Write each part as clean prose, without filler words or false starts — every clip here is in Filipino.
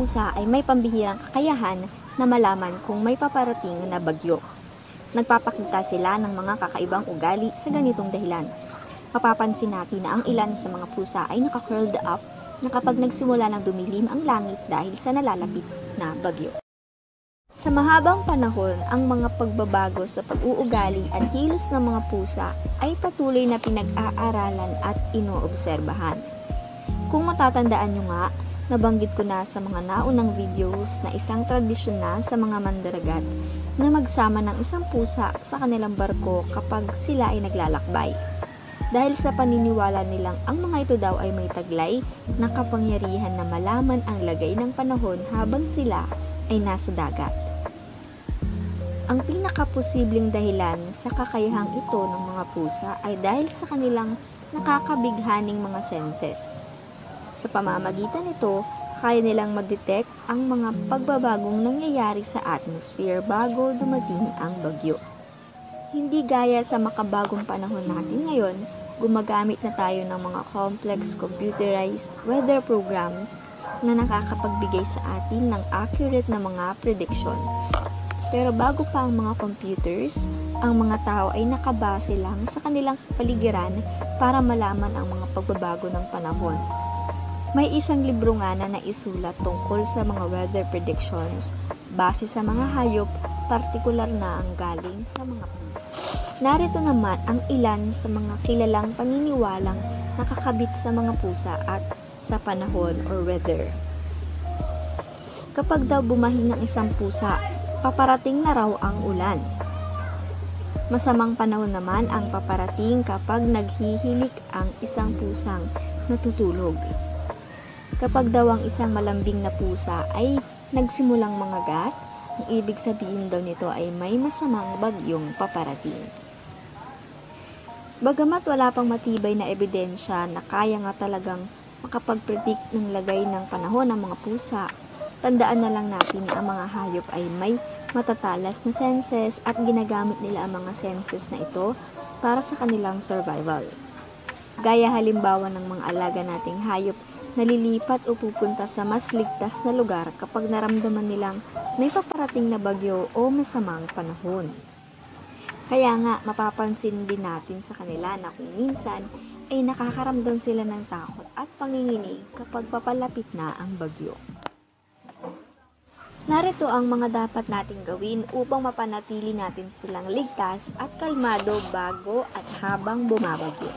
pusa ay may pambihirang kakayahan na malaman kung may paparating na bagyo. Nagpapakita sila ng mga kakaibang ugali sa ganitong dahilan. Mapapansin natin na ang ilan sa mga pusa ay naka-curled up na kapag nagsimula ng dumilim ang langit dahil sa nalalapit na bagyo. Sa mahabang panahon, ang mga pagbabago sa pag-uugali at kilos ng mga pusa ay patuloy na pinag-aaralan at inoobserbahan. Kung matatandaan nyo nga, nabanggit ko na sa mga naunang videos na isang tradisyon na sa mga mandaragat na magsama ng isang pusa sa kanilang barko kapag sila ay naglalakbay. Dahil sa paniniwala nilang ang mga ito daw ay may taglay na kapangyarihan na malaman ang lagay ng panahon habang sila ay nasa dagat. Ang pinakaposibleng dahilan sa kakayahang ito ng mga pusa ay dahil sa kanilang nakakabighaning mga senses. Sa pamamagitan nito, kaya nilang ma-detect ang mga pagbabagong nangyayari sa atmosphere bago dumating ang bagyo. Hindi gaya sa makabagong panahon natin ngayon, gumagamit na tayo ng mga complex computerized weather programs na nakakapagbigay sa atin ng accurate na mga predictions. Pero bago pa ang mga computers, ang mga tao ay nakabase lang sa kanilang kapaligiran para malaman ang mga pagbabago ng panahon. May isang libro nga na naisulat tungkol sa mga weather predictions base sa mga hayop, partikular na ang galing sa mga pusa. Narito naman ang ilan sa mga kilalang paniniwalang nakakabit sa mga pusa at sa panahon or weather. Kapag daw bumahing ang isang pusa, paparating na raw ang ulan. Masamang panahon naman ang paparating kapag naghihilik ang isang pusang natutulog. Kapag daw ang isang malambing na pusa ay nagsimulang mangagat, ang ibig sabihin daw nito ay may masamang bagyong paparating. Bagamat wala pang matibay na ebidensya na kaya nga talagang makapag-predict ng lagay ng panahon ng mga pusa, tandaan na lang natin na ang mga hayop ay may matatalas na senses at ginagamit nila ang mga senses na ito para sa kanilang survival. Gaya halimbawa ng mga alaga nating hayop, nalilipat o pupunta sa mas ligtas na lugar kapag naramdaman nilang may paparating na bagyo o masamang panahon. Kaya nga, mapapansin din natin sa kanila na kung minsan ay nakakaramdam sila ng takot at panginginig kapag papalapit na ang bagyo. Narito ang mga dapat nating gawin upang mapanatili natin silang ligtas at kalmado bago at habang bumabagyo.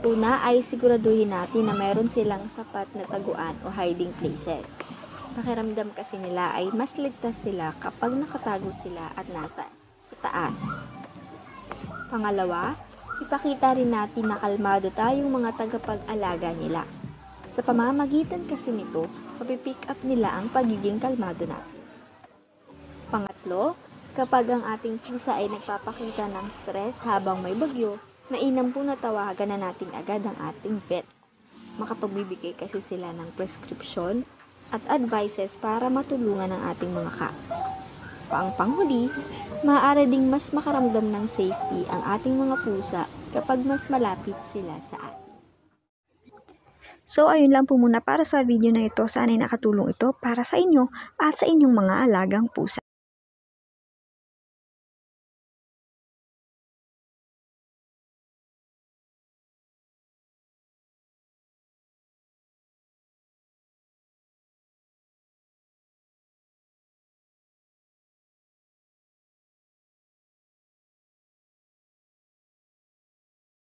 Una ay siguraduhin natin na mayroon silang sapat na taguan o hiding places. Pakiramdam kasi nila ay mas ligtas sila kapag nakatago sila at nasa itaas. Pangalawa, ipakita rin natin na kalmado tayong mga tagapag-alaga nila. Sa pamamagitan kasi nito, mapipick up nila ang pagiging kalmado natin. Pangatlo, kapag ang ating pusa ay nagpapakita ng stress habang may bagyo, mainam po na tawagan na natin agad ang ating vet. Makapagbibigay kasi sila ng prescription at advices para matulungan ang ating mga cats. Panghuli, maaari ding mas makaramdam ng safety ang ating mga pusa kapag mas malapit sila sa atin. So, ayun lang po muna para sa video na ito. Sana'y nakatulong ito para sa inyo at sa inyong mga alagang pusa.